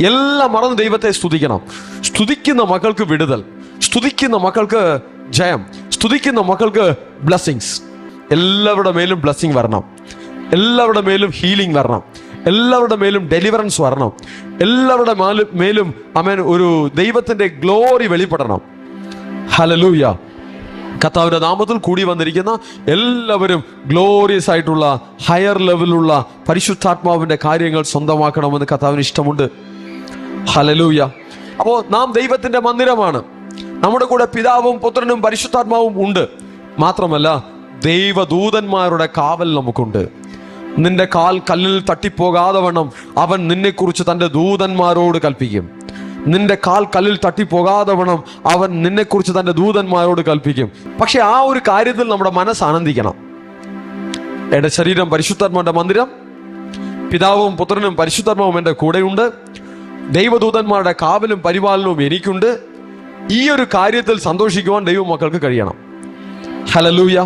എല്ലാം മറന്ന് ദൈവത്തെ സ്തുതിക്കണം. സ്തുതിക്കുന്ന മക്കൾക്ക് വിടുതൽ, സ്തുതിക്കുന്ന മക്കൾക്ക് ജയം, സ്തുതിക്കുന്ന മക്കൾക്ക് ബ്ലെസ്സിങ്സ്. എല്ലാവരുടെ മേലും ബ്ലെസ്സിങ് വരണം, എല്ലാവരുടെ മേലും ഹീലിംഗ് വരണം, എല്ലാവരുടെ മേലും ഡെലിവറൻസ് വരണം, എല്ലാവരുടെ മേലും ആമേൻ ഒരു ദൈവത്തിന്റെ ഗ്ലോറി വെളിപ്പെടണം. ഹല്ലേലൂയ. കർത്താവിന്റെ നാമത്തിൽ കൂടി വന്നിരിക്കുന്ന എല്ലാവരും ഗ്ലോറിയസ് ആയിട്ടുള്ള ഹയർ ലെവലുള്ള പരിശുദ്ധാത്മാവിന്റെ കാര്യങ്ങൾ സ്വന്തമാക്കണമെന്ന് കർത്താവിന് ഇഷ്ടമുണ്ട്. ഹല്ലേലൂയ. അപ്പോൾ നാം ദൈവത്തിന്റെ മന്ദിരമാണ്. നമ്മുടെ കൂടെ പിതാവും പുത്രനും പരിശുദ്ധാത്മാവും ഉണ്ട്. മാത്രമല്ല ദൈവദൂതന്മാരുടെ കാവൽ നമുക്കുണ്ട്. നിന്റെ കാൽ കല്ലിൽ തട്ടിപ്പോകാതെ വണ്ണം അവൻ നിന്നെക്കുറിച്ച് തൻ്റെ ദൂതന്മാരോട് കൽപ്പിക്കും. നിന്റെ കാൽ കല്ലിൽ തട്ടിപ്പോകാതെ വണ്ണം അവൻ നിന്നെക്കുറിച്ച് തൻ്റെ ദൂതന്മാരോട് കൽപ്പിക്കും. പക്ഷെ ആ ഒരു കാര്യത്തിൽ നമ്മുടെ മനസ്സ് ആനന്ദിക്കണം. എൻ്റെ ശരീരം പരിശുദ്ധാത്മാവിന്റെ മന്ദിരം, പിതാവും പുത്രനും പരിശുദ്ധാത്മാവും എൻ്റെ കൂടെയുണ്ട്, ദൈവദൂതന്മാരുടെ കാവലും പരിപാലനവും എനിക്കുണ്ട്. ഈ ഒരു കാര്യത്തിൽ സന്തോഷിക്കുവാൻ ദൈവമക്കൾക്ക് കഴിയണം. ഹല്ലേലൂയ.